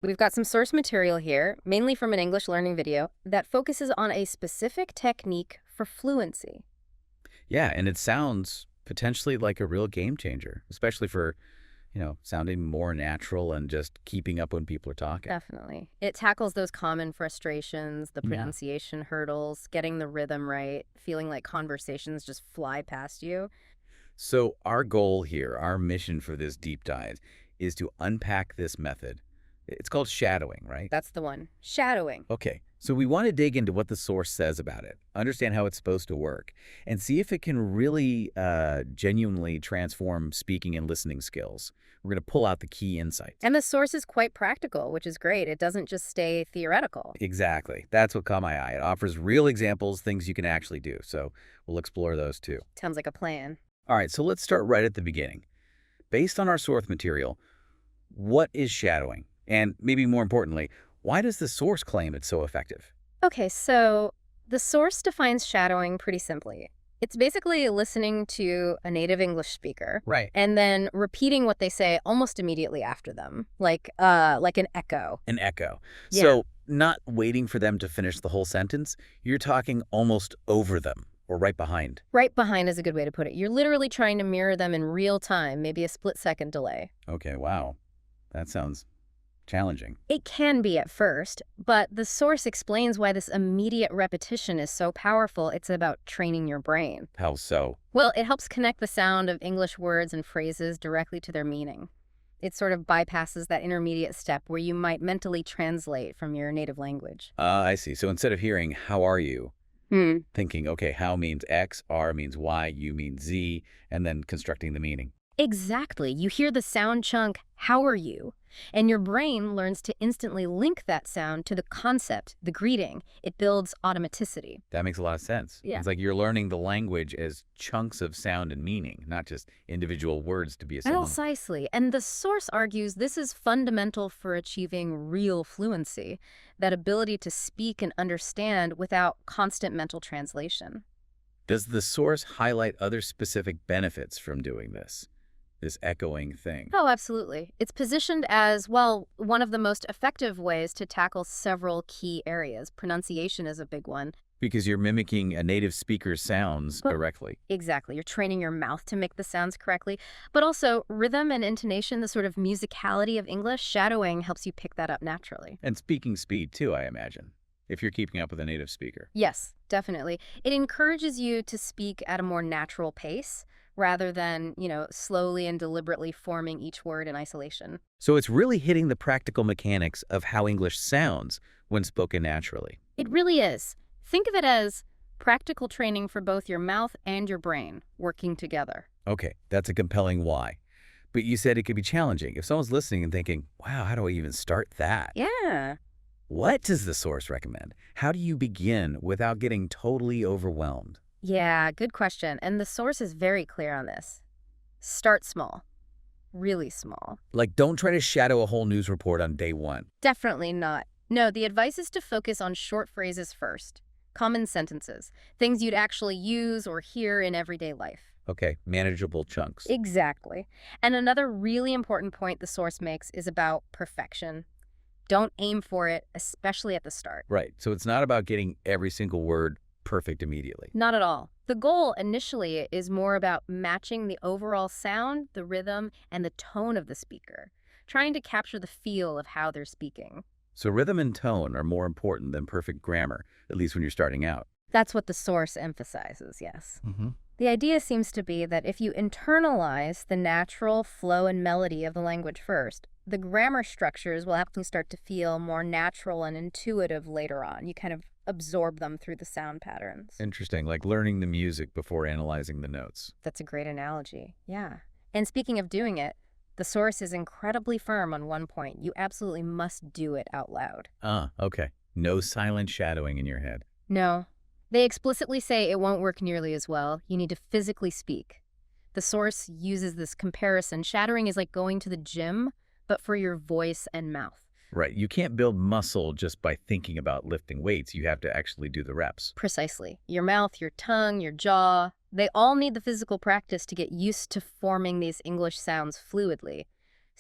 We've got some source material here, mainly from an English learning video, that focuses on a specific technique for fluency. Yeah, and it sounds potentially like a real game changer, especially for, sounding more natural and just keeping up when people are talking. Definitely. It tackles those common frustrations, the Yeah. pronunciation hurdles, getting the rhythm right, feeling like conversations just fly past you. So our goal here, our mission for this deep dive is to unpack this method. It's called shadowing, right? That's the one. Shadowing. Okay. So we want to dig into what the source says about it, understand how it's supposed to work, and see if it can really genuinely transform speaking and listening skills. We're going to pull out the key insights. And the source is quite practical, which is great. It doesn't just stay theoretical. Exactly. That's what caught my eye. It offers real examples, things you can actually do. So we'll explore those too. Sounds like a plan. All right, so let's start right at the beginning. Based on our source material, what is shadowing? And maybe more importantly, why does the source claim it's so effective? Okay, so the source defines shadowing pretty simply. It's basically listening to a native English speaker Right. and then repeating what they say almost immediately after them, like an echo. An echo. Yeah. So not waiting for them to finish the whole sentence, you're talking almost over them or right behind. Right behind is a good way to put it. You're literally trying to mirror them in real time, maybe a split-second delay. Okay, wow. That sounds challenging. It can be at first, but the source explains why this immediate repetition is so powerful. It's about training your brain. How so? Well, it helps connect the sound of English words and phrases directly to their meaning. It sort of bypasses that intermediate step where you might mentally translate from your native language. I see. So instead of hearing, how are you? Hmm. Thinking, okay, how means X, R means Y, U means Z, and then constructing the meaning. Exactly. You hear the sound chunk, how are you? And your brain learns to instantly link that sound to the concept, the greeting. It builds automaticity. That makes a lot of sense. Yeah. It's like you're learning the language as chunks of sound and meaning, not just individual words to be a song. Precisely. And the source argues this is fundamental for achieving real fluency, that ability to speak and understand without constant mental translation. Does the source highlight other specific benefits from doing this echoing thing? Oh, absolutely. It's positioned as, well, one of the most effective ways to tackle several key areas. Pronunciation is a big one. Because you're mimicking a native speaker's sounds But directly. exactly. You're training your mouth to make the sounds correctly. But also, rhythm and intonation, the sort of musicality of English, shadowing helps you pick that up naturally. And speaking speed, too, I imagine, if you're keeping up with a native speaker. Yes, definitely. It encourages you to speak at a more natural pace rather than, slowly and deliberately forming each word in isolation. So it's really hitting the practical mechanics of how English sounds when spoken naturally. It really is. Think of it as practical training for both your mouth and your brain working together. Okay, that's a compelling why. But you said it could be challenging. If someone's listening and thinking, wow, how do I even start that? Yeah. What does the source recommend? How do you begin without getting totally overwhelmed? Yeah, good question. And the source is very clear on this. Start small, really small. Like, don't try to shadow a whole news report on day one. Definitely not. No, the advice is to focus on short phrases first, common sentences, things you'd actually use or hear in everyday life. Okay, manageable chunks. Exactly. And another really important point the source makes is about perfection. Don't aim for it, especially at the start. Right, so it's not about getting every single word perfect immediately. Not at all. The goal initially is more about matching the overall sound, the rhythm, and the tone of the speaker, trying to capture the feel of how they're speaking. So rhythm and tone are more important than perfect grammar, at least when you're starting out. That's what the source emphasizes, yes. Mm-hmm. The idea seems to be that if you internalize the natural flow and melody of the language first, the grammar structures will actually start to feel more natural and intuitive later on. You kind of absorb them through the sound patterns. Interesting, like learning the music before analyzing the notes. That's a great analogy. Yeah. And speaking of doing it, the source is incredibly firm on one point. You absolutely must do it out loud. Okay. No silent shadowing in your head. No. They explicitly say it won't work nearly as well. You need to physically speak. The source uses this comparison. Shattering is like going to the gym, but for your voice and mouth. Right. You can't build muscle just by thinking about lifting weights. You have to actually do the reps. Precisely. Your mouth, your tongue, your jaw, they all need the physical practice to get used to forming these English sounds fluidly.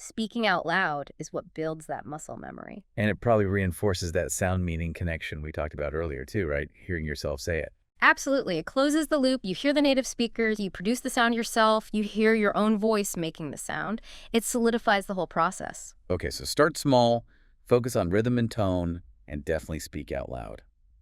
Speaking out loud is what builds that muscle memory. And it probably reinforces that sound meaning connection we talked about earlier too, right? Hearing yourself say it. Absolutely. It closes the loop. You hear the native speakers, you produce the sound yourself, you hear your own voice making the sound. It solidifies the whole process. Okay, so start small, focus on rhythm and tone, and definitely speak out loud.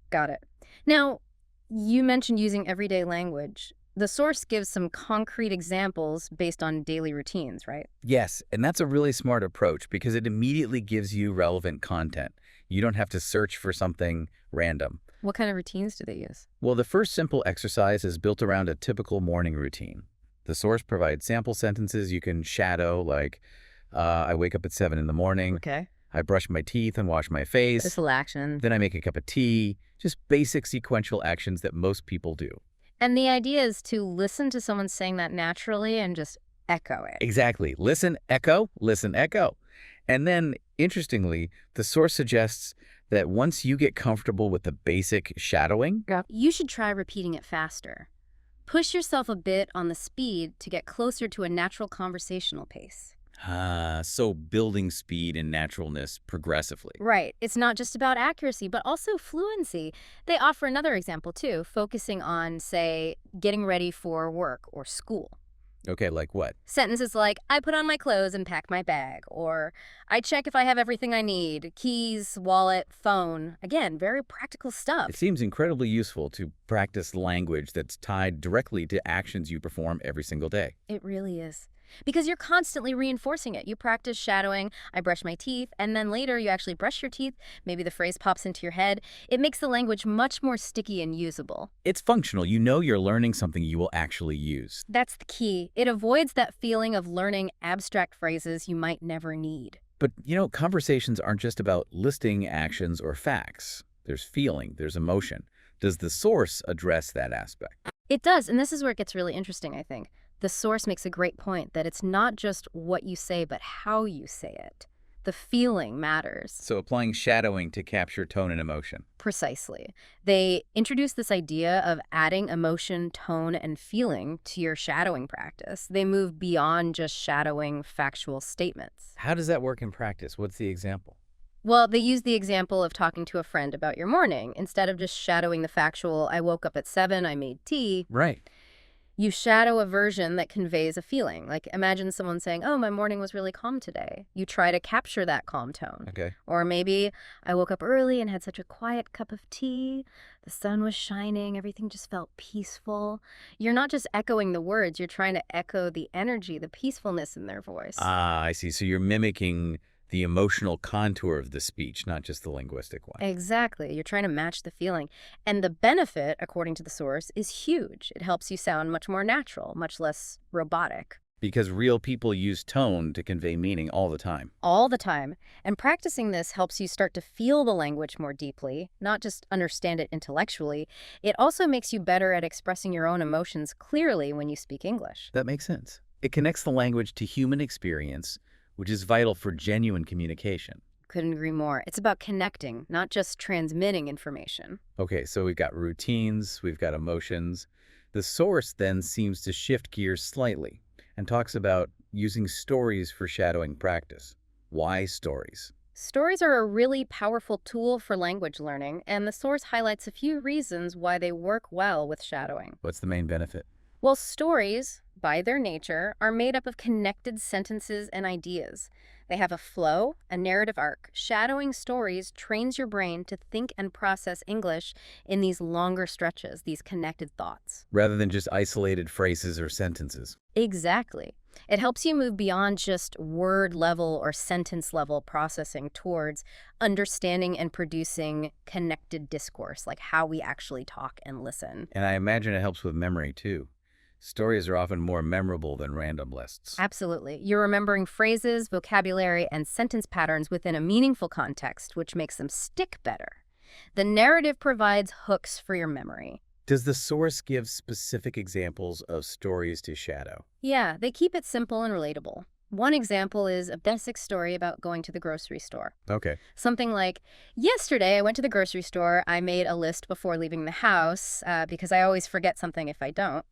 Got it. Now, you mentioned using everyday language. The source gives some concrete examples based on daily routines, right? Yes, and that's a really smart approach because it immediately gives you relevant content. You don't have to search for something random. What kind of routines do they use? Well, the first simple exercise is built around a typical morning routine. The source provides sample sentences you can shadow, like, I wake up at 7 in the morning, Okay. I brush my teeth and wash my face, Simple action. then I make a cup of tea, just basic sequential actions that most people do. And the idea is to listen to someone saying that naturally and just echo it. Exactly. Listen, echo, listen, echo. And then, interestingly, the source suggests that once you get comfortable with the basic shadowing, You should try repeating it faster. Push yourself a bit on the speed to get closer to a natural conversational pace. so building speed and naturalness progressively. Right. It's not just about accuracy, but also fluency. They offer another example, too, focusing on, say, getting ready for work or school. Okay, like what? Sentences like, I put on my clothes and pack my bag, or I check if I have everything I need, keys, wallet, phone. Again, very practical stuff. It seems incredibly useful to practice language that's tied directly to actions you perform every single day. It really is. Because you're constantly reinforcing it. You practice shadowing, I brush my teeth, and then later you actually brush your teeth. Maybe the phrase pops into your head. It makes the language much more sticky and usable. It's functional. You know you're learning something you will actually use. That's the key. It avoids that feeling of learning abstract phrases you might never need. But, conversations aren't just about listing actions or facts. There's feeling, there's emotion. Does the source address that aspect? It does, and this is where it gets really interesting, I think. The source makes a great point that it's not just what you say, but how you say it. The feeling matters. So applying shadowing to capture tone and emotion. Precisely. They introduce this idea of adding emotion, tone, and feeling to your shadowing practice. They move beyond just shadowing factual statements. How does that work in practice? What's the example? Well, they use the example of talking to a friend about your morning. Instead of just shadowing the factual, I woke up at 7, I made tea, Right. you shadow a version that conveys a feeling. Like, imagine someone saying, oh, my morning was really calm today. You try to capture that calm tone. Okay. Or maybe, I woke up early and had such a quiet cup of tea. The sun was shining. Everything just felt peaceful. You're not just echoing the words. You're trying to echo the energy, the peacefulness in their voice. Ah, I see. So you're mimicking the emotional contour of the speech, not just the linguistic one. Exactly. You're trying to match the feeling. And the benefit, according to the source, is huge. It helps you sound much more natural, much less robotic. Because real people use tone to convey meaning all the time. All the time. And practicing this helps you start to feel the language more deeply, not just understand it intellectually. It also makes you better at expressing your own emotions clearly when you speak English. That makes sense. It connects the language to human experience, which is vital for genuine communication. Couldn't agree more. It's about connecting, not just transmitting information. Okay, so we've got routines, we've got emotions. The source then seems to shift gears slightly and talks about using stories for shadowing practice. Why stories? Stories are a really powerful tool for language learning, and the source highlights a few reasons why they work well with shadowing. What's the main benefit? Well, stories, by their nature, are made up of connected sentences and ideas. They have a flow, a narrative arc. Shadowing stories trains your brain to think and process English in these longer stretches, these connected thoughts. Rather than just isolated phrases or sentences. Exactly. It helps you move beyond just word level or sentence level processing towards understanding and producing connected discourse, like how we actually talk and listen. And I imagine it helps with memory, too. Stories are often more memorable than random lists. Absolutely. You're remembering phrases, vocabulary, and sentence patterns within a meaningful context, which makes them stick better. The narrative provides hooks for your memory. Does the source give specific examples of stories to shadow? Yeah, they keep it simple and relatable. One example is a basic story about going to the grocery store. Okay. Something like, yesterday I went to the grocery store. I made a list before leaving the house because I always forget something if I don't.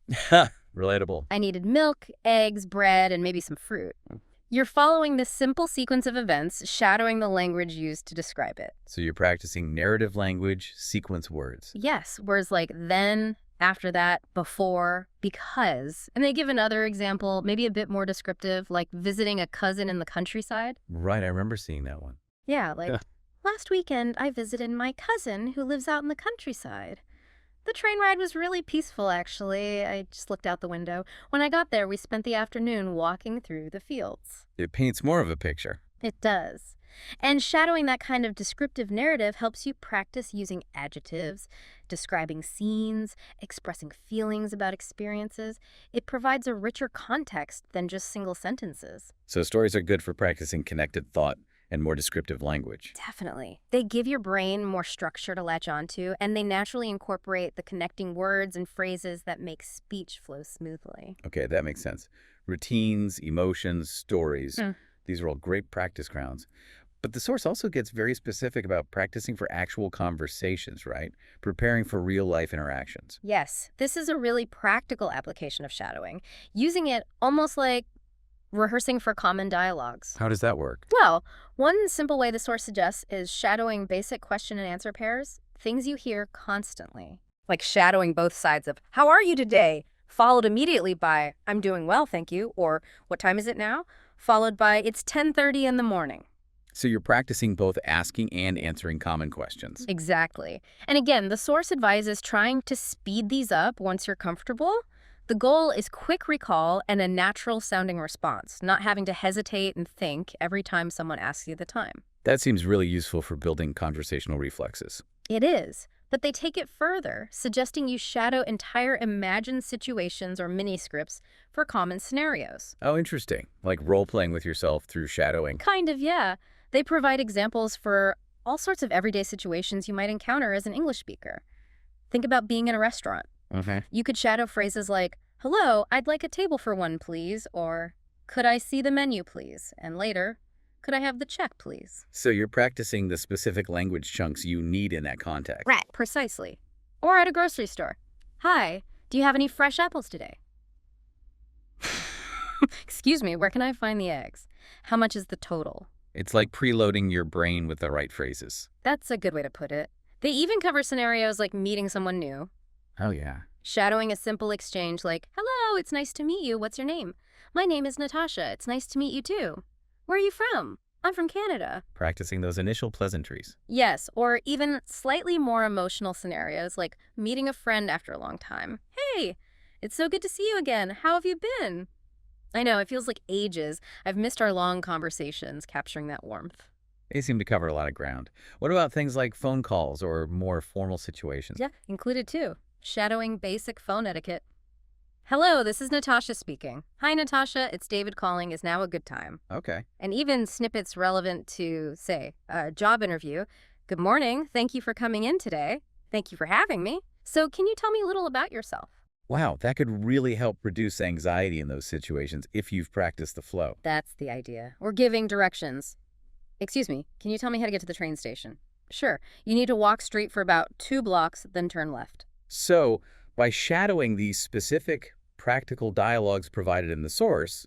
Relatable. I needed milk, eggs, bread, and maybe some fruit. You're following this simple sequence of events, shadowing the language used to describe it. So you're practicing narrative language, sequence words. Yes, words like then, after that, before, because. And they give another example, maybe a bit more descriptive, like visiting a cousin in the countryside. Right, I remember seeing that one. Yeah, like, Yeah. last weekend I visited my cousin who lives out in the countryside. The train ride was really peaceful, actually. I just looked out the window. When I got there, we spent the afternoon walking through the fields. It paints more of a picture. It does. And shadowing that kind of descriptive narrative helps you practice using adjectives, describing scenes, expressing feelings about experiences. It provides a richer context than just single sentences. So stories are good for practicing connected thought and more descriptive language. Definitely. They give your brain more structure to latch onto, and they naturally incorporate the connecting words and phrases that make speech flow smoothly. Okay, that makes sense. Routines, emotions, stories. These are all great practice grounds. But the source also gets very specific about practicing for actual conversations, right? Preparing for real-life interactions. Yes, this is a really practical application of shadowing, using it almost like rehearsing for common dialogues. How does that work? Well, one simple way the source suggests is shadowing basic question and answer pairs, things you hear constantly. Like shadowing both sides of, how are you today? Followed immediately by, I'm doing well, thank you, or what time is it now? Followed by, it's 10:30 in the morning. So you're practicing both asking and answering common questions. Exactly. And again, the source advises trying to speed these up once you're comfortable. The goal is quick recall and a natural sounding response, not having to hesitate and think every time someone asks you the time. That seems really useful for building conversational reflexes. It is, but they take it further, suggesting you shadow entire imagined situations or mini-scripts for common scenarios. Oh, interesting. Like role-playing with yourself through shadowing. Kind of, yeah. They provide examples for all sorts of everyday situations you might encounter as an English speaker. Think about being in a restaurant. Okay. You could shadow phrases like, hello, I'd like a table for one, please, or could I see the menu, please? And later, could I have the check, please? So you're practicing the specific language chunks you need in that context. Right. Precisely. Or at a grocery store. Hi, do you have any fresh apples today? Excuse me, where can I find the eggs? How much is the total? It's like preloading your brain with the right phrases. That's a good way to put it. They even cover scenarios like meeting someone new, Oh, yeah. shadowing a simple exchange like, hello, it's nice to meet you. What's your name? My name is Natasha. It's nice to meet you too. Where are you from? I'm from Canada. Practicing those initial pleasantries. Yes, or even slightly more emotional scenarios like meeting a friend after a long time. Hey, it's so good to see you again. How have you been? I know, it feels like ages. I've missed our long conversations, capturing that warmth. They seem to cover a lot of ground. What about things like phone calls or more formal situations? Yeah, included too. Shadowing basic phone etiquette. Hello, this is Natasha speaking. Hi, Natasha. It's David calling. Is now a good time? Okay. And even snippets relevant to, say, a job interview. Good morning. Thank you for coming in today. Thank you for having me. So can you tell me a little about yourself? Wow, that could really help reduce anxiety in those situations if you've practiced the flow. That's the idea. Or giving directions. Excuse me, can you tell me how to get to the train station? Sure. You need to walk straight for about 2 blocks, then turn left. So, by shadowing these specific practical dialogues provided in the source,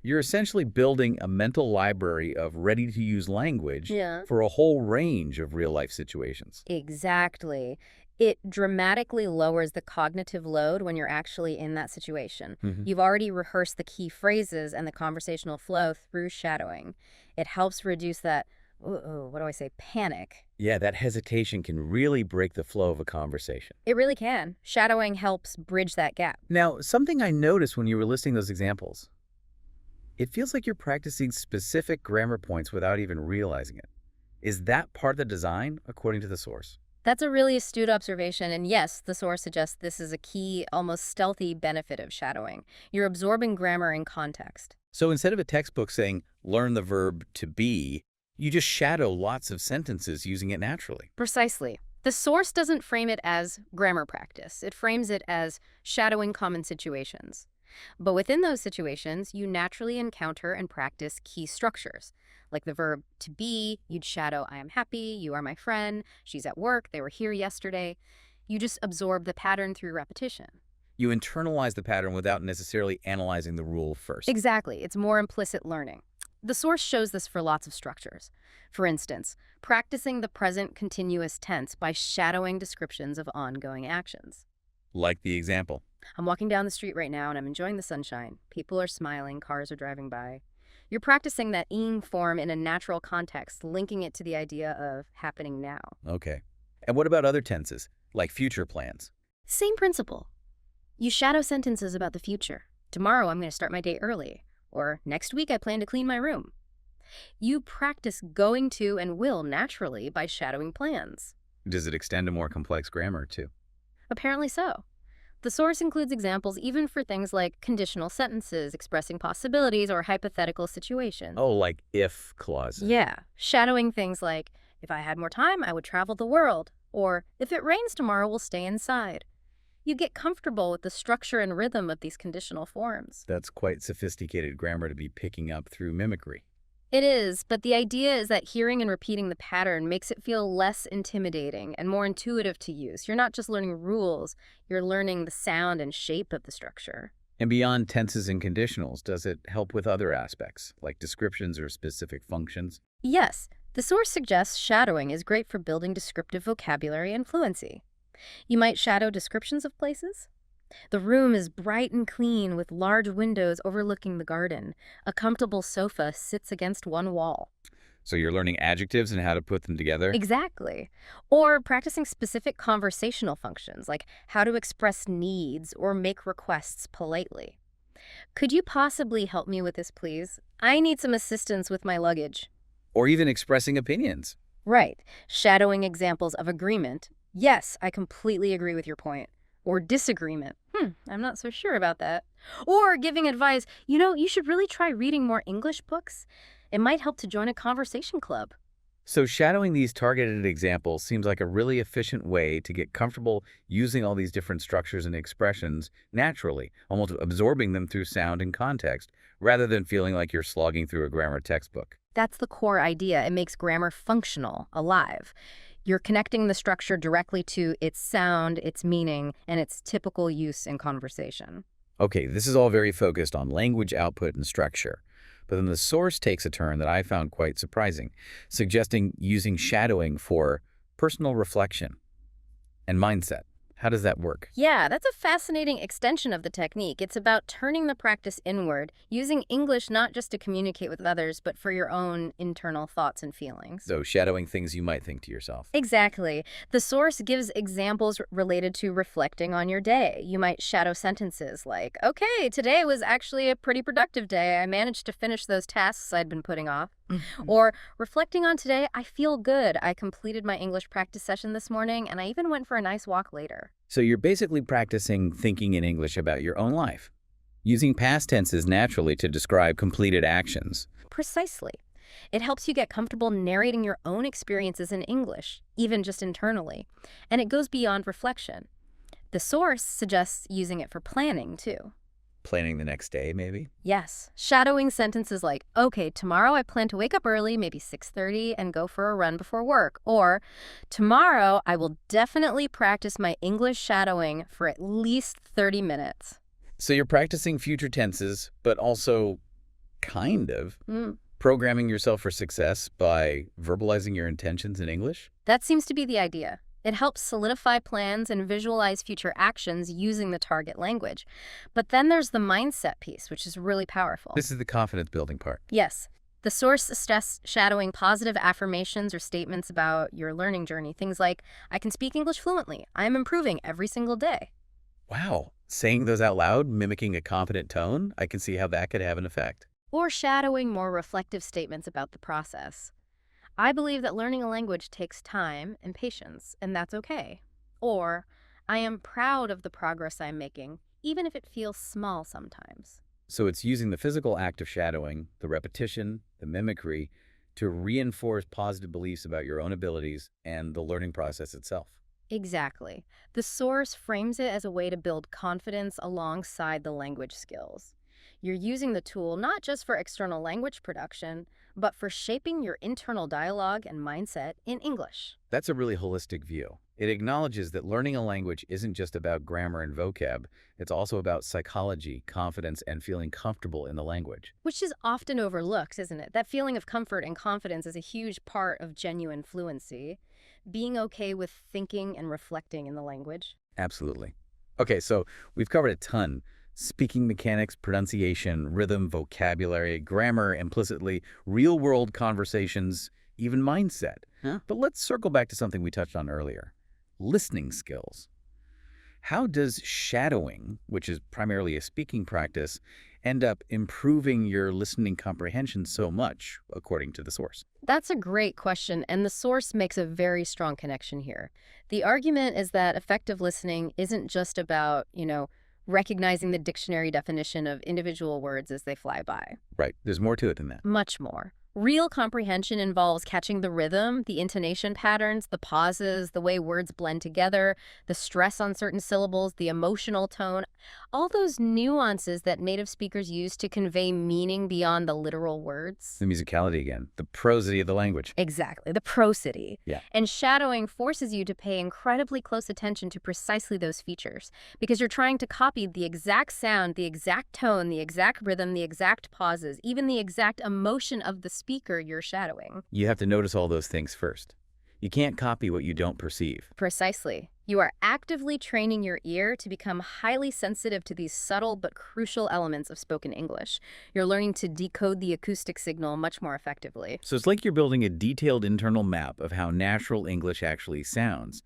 you're essentially building a mental library of ready-to-use language Yeah. for a whole range of real-life situations. Exactly. It dramatically lowers the cognitive load when you're actually in that situation. Mhm. You've already rehearsed the key phrases and the conversational flow through shadowing. It helps reduce that, what do I say, panic. Yeah, that hesitation can really break the flow of a conversation. It really can. Shadowing helps bridge that gap. Now, something I noticed when you were listing those examples, it feels like you're practicing specific grammar points without even realizing it. Is that part of the design, according to the source? That's a really astute observation, and yes, the source suggests this is a key, almost stealthy benefit of shadowing. You're absorbing grammar in context. So instead of a textbook saying, learn the verb to be, you just shadow lots of sentences using it naturally. Precisely. The source doesn't frame it as grammar practice. It frames it as shadowing common situations. But within those situations, you naturally encounter and practice key structures. Like the verb to be, you'd shadow I am happy, you are my friend, she's at work, they were here yesterday. You just absorb the pattern through repetition. You internalize the pattern without necessarily analyzing the rule first. Exactly. It's more implicit learning. The source shows this for lots of structures. For instance, practicing the present continuous tense by shadowing descriptions of ongoing actions. Like the example. I'm walking down the street right now and I'm enjoying the sunshine. People are smiling, cars are driving by. You're practicing that ing form in a natural context, linking it to the idea of happening now. Okay. And what about other tenses, like future plans? Same principle. You shadow sentences about the future. Tomorrow I'm going to start my day early. Or next week I plan to clean my room. You practice going to and will naturally by shadowing plans. Does it extend to more complex grammar, too? Apparently so. The source includes examples even for things like conditional sentences expressing possibilities or hypothetical situations. Oh, like if clauses. Yeah, shadowing things like, if I had more time, I would travel the world. Or, if it rains tomorrow, we'll stay inside. You get comfortable with the structure and rhythm of these conditional forms. That's quite sophisticated grammar to be picking up through mimicry. It is, but the idea is that hearing and repeating the pattern makes it feel less intimidating and more intuitive to use. You're not just learning rules, you're learning the sound and shape of the structure. And beyond tenses and conditionals, does it help with other aspects, like descriptions or specific functions? Yes, the source suggests shadowing is great for building descriptive vocabulary and fluency. You might shadow descriptions of places. The room is bright and clean with large windows overlooking the garden. A comfortable sofa sits against one wall. So you're learning adjectives and how to put them together? Exactly. Or practicing specific conversational functions, like how to express needs or make requests politely. Could you possibly help me with this, please? I need some assistance with my luggage. Or even expressing opinions. Right. Shadowing examples of agreement. Yes, I completely agree with your point. Or disagreement. I'm not so sure about that. Or giving advice, you should really try reading more English books. It might help to join a conversation club. So shadowing these targeted examples seems like a really efficient way to get comfortable using all these different structures and expressions naturally, almost absorbing them through sound and context, rather than feeling like you're slogging through a grammar textbook. That's the core idea. It makes grammar functional, alive. You're connecting the structure directly to its sound, its meaning, and its typical use in conversation. Okay, this is all very focused on language output and structure. But then the source takes a turn that I found quite surprising, suggesting using shadowing for personal reflection and mindset. How does that work? Yeah, that's a fascinating extension of the technique. It's about turning the practice inward, using English not just to communicate with others, but for your own internal thoughts and feelings. So shadowing things you might think to yourself. Exactly. The source gives examples related to reflecting on your day. You might shadow sentences like, okay, today was actually a pretty productive day. I managed to finish those tasks I'd been putting off. Or, reflecting on today, I feel good. I completed my English practice session this morning, and I even went for a nice walk later. So you're basically practicing thinking in English about your own life, using past tenses naturally to describe completed actions. Precisely. It helps you get comfortable narrating your own experiences in English, even just internally. And it goes beyond reflection. The source suggests using it for planning, too. Planning the next day, maybe? Yes, shadowing sentences like, okay, tomorrow I plan to wake up early, maybe 6:30, and go for a run before work. Or, tomorrow I will definitely practice my English shadowing for at least 30 minutes. So you're practicing future tenses, but also kind of programming yourself for success by verbalizing your intentions in English? That seems to be the idea. It helps solidify plans and visualize future actions using the target language. But then there's the mindset piece, which is really powerful. This is the confidence building part. Yes. The source suggests shadowing positive affirmations or statements about your learning journey. Things like, I can speak English fluently. I am improving every single day. Wow. Saying those out loud, mimicking a confident tone, I can see how that could have an effect. Or shadowing more reflective statements about the process. I believe that learning a language takes time and patience, and that's okay. Or, I am proud of the progress I'm making, even if it feels small sometimes. So it's using the physical act of shadowing, the repetition, the mimicry, to reinforce positive beliefs about your own abilities and the learning process itself. Exactly. The source frames it as a way to build confidence alongside the language skills. You're using the tool not just for external language production, but for shaping your internal dialogue and mindset in English. That's a really holistic view. It acknowledges that learning a language isn't just about grammar and vocab, it's also about psychology, confidence, and feeling comfortable in the language. Which is often overlooked, isn't it? That feeling of comfort and confidence is a huge part of genuine fluency. Being okay with thinking and reflecting in the language. Absolutely. Okay, so we've covered a ton. Speaking mechanics, pronunciation, rhythm, vocabulary, grammar implicitly, real-world conversations, even mindset. Huh? But let's circle back to something we touched on earlier. Listening skills. How does shadowing, which is primarily a speaking practice, end up improving your listening comprehension so much, according to the source? That's a great question, and the source makes a very strong connection here. The argument is that effective listening isn't just about, recognizing the dictionary definition of individual words as they fly by. Right, there's more to it than that. Much more. Real comprehension involves catching the rhythm, the intonation patterns, the pauses, the way words blend together, the stress on certain syllables, the emotional tone, all those nuances that native speakers use to convey meaning beyond the literal words. The musicality again, the prosody of the language. Exactly, the prosody. Yeah. And shadowing forces you to pay incredibly close attention to precisely those features, because you're trying to copy the exact sound, the exact tone, the exact rhythm, the exact pauses, even the exact emotion of the speaker you're shadowing. You have to notice all those things first. You can't copy what you don't perceive. Precisely. You are actively training your ear to become highly sensitive to these subtle but crucial elements of spoken English. You're learning to decode the acoustic signal much more effectively. So it's like you're building a detailed internal map of how natural English actually sounds,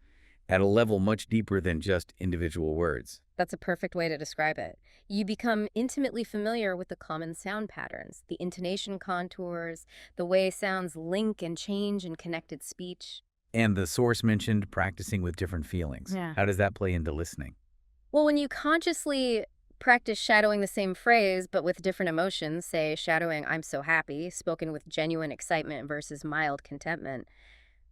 at a level much deeper than just individual words. That's a perfect way to describe it. You become intimately familiar with the common sound patterns, the intonation contours, the way sounds link and change in connected speech. And the source mentioned practicing with different feelings. Yeah. How does that play into listening? Well, when you consciously practice shadowing the same phrase but with different emotions, say shadowing "I'm so happy," spoken with genuine excitement versus mild contentment,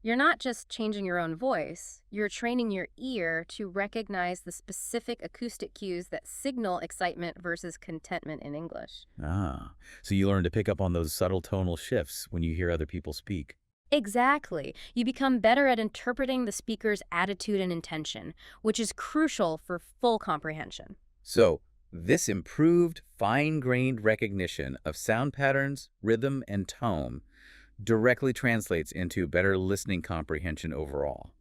you're not just changing your own voice, you're training your ear to recognize the specific acoustic cues that signal excitement versus contentment in English. Ah, so you learn to pick up on those subtle tonal shifts when you hear other people speak. Exactly. You become better at interpreting the speaker's attitude and intention, which is crucial for full comprehension. So, this improved, fine-grained recognition of sound patterns, rhythm, and tone directly translates into better listening comprehension overall.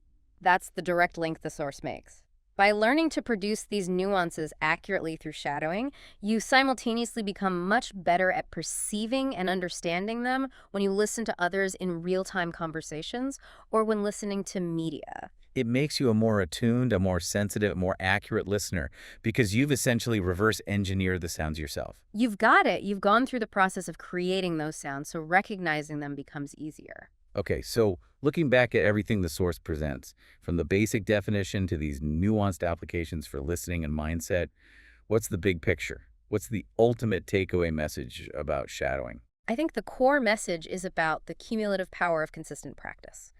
That's the direct link the source makes. By learning to produce these nuances accurately through shadowing, you simultaneously become much better at perceiving and understanding them when you listen to others in real-time conversations or when listening to media. It makes you a more attuned, a more sensitive, more accurate listener because you've essentially reverse engineered the sounds yourself. You've got it. You've gone through the process of creating those sounds, so recognizing them becomes easier. Okay, so looking back at everything the source presents, from the basic definition to these nuanced applications for listening and mindset, what's the big picture? What's the ultimate takeaway message about shadowing? I think the core message is about the cumulative power of consistent practice.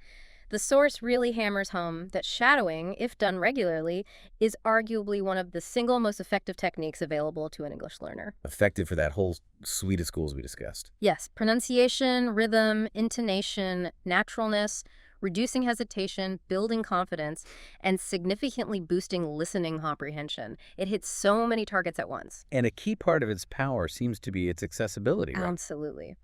The source really hammers home that shadowing, if done regularly, is arguably one of the single most effective techniques available to an English learner. Effective for that whole suite of schools we discussed. Yes, pronunciation, rhythm, intonation, naturalness, reducing hesitation, building confidence, and significantly boosting listening comprehension. It hits so many targets at once. And a key part of its power seems to be its accessibility, right? Absolutely.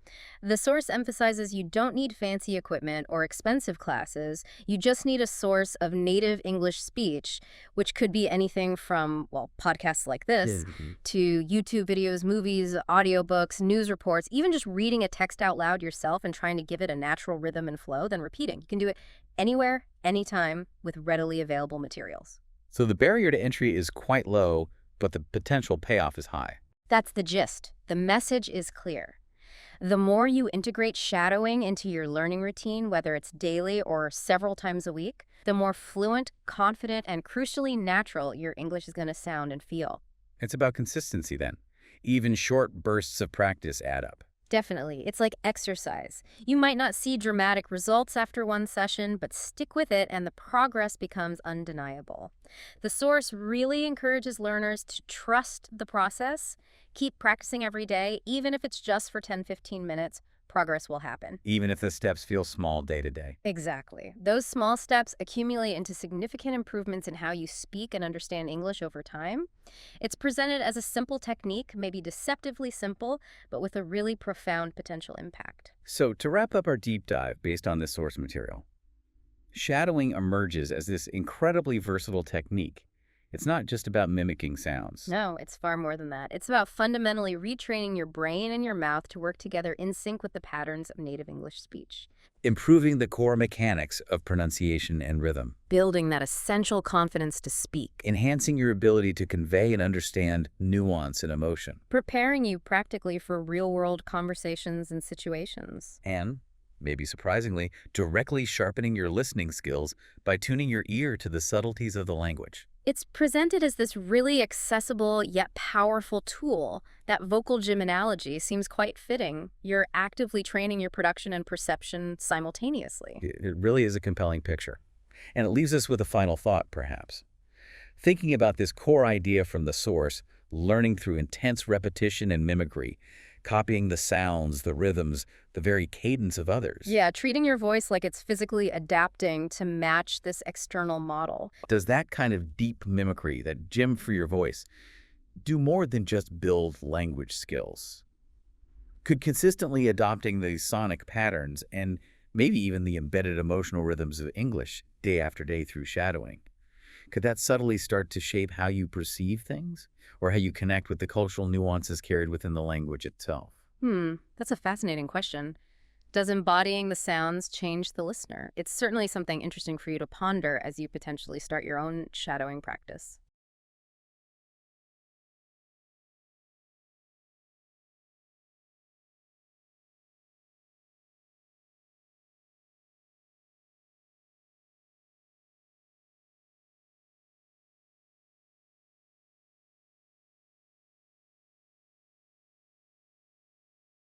The source emphasizes you don't need fancy equipment or expensive classes. You just need a source of native English speech, which could be anything from, podcasts like this, to YouTube videos, movies, audiobooks, news reports, even just reading a text out loud yourself and trying to give it a natural rhythm and flow, then repeating. You can do it anywhere, anytime, with readily available materials. So the barrier to entry is quite low, but the potential payoff is high. That's the gist. The message is clear. The more you integrate shadowing into your learning routine, whether it's daily or several times a week, the more fluent, confident, and crucially natural your English is going to sound and feel. It's about consistency then. Even short bursts of practice add up. Definitely. It's like exercise. You might not see dramatic results after one session, but stick with it and the progress becomes undeniable. The source really encourages learners to trust the process, keep practicing every day, even if it's just for 10-15 minutes, progress will happen. Even if the steps feel small day to day. Exactly. Those small steps accumulate into significant improvements in how you speak and understand English over time. It's presented as a simple technique, maybe deceptively simple, but with a really profound potential impact. So to wrap up our deep dive based on this source material, shadowing emerges as this incredibly versatile technique. It's not just about mimicking sounds. No, it's far more than that. It's about fundamentally retraining your brain and your mouth to work together in sync with the patterns of native English speech. Improving the core mechanics of pronunciation and rhythm. Building that essential confidence to speak. Enhancing your ability to convey and understand nuance and emotion. Preparing you practically for real-world conversations and situations. And, maybe surprisingly, directly sharpening your listening skills by tuning your ear to the subtleties of the language. It's presented as this really accessible yet powerful tool. That vocal gym analogy seems quite fitting. You're actively training your production and perception simultaneously. It really is a compelling picture. And it leaves us with a final thought, perhaps. Thinking about this core idea from the source, learning through intense repetition and mimicry, copying the sounds, the rhythms, the very cadence of others. Yeah, treating your voice like it's physically adapting to match this external model. Does that kind of deep mimicry, that gym for your voice, do more than just build language skills? Could consistently adopting these sonic patterns and maybe even the embedded emotional rhythms of English day after day through shadowing, could that subtly start to shape how you perceive things or how you connect with the cultural nuances carried within the language itself? That's a fascinating question. Does embodying the sounds change the listener? It's certainly something interesting for you to ponder as you potentially start your own shadowing practice.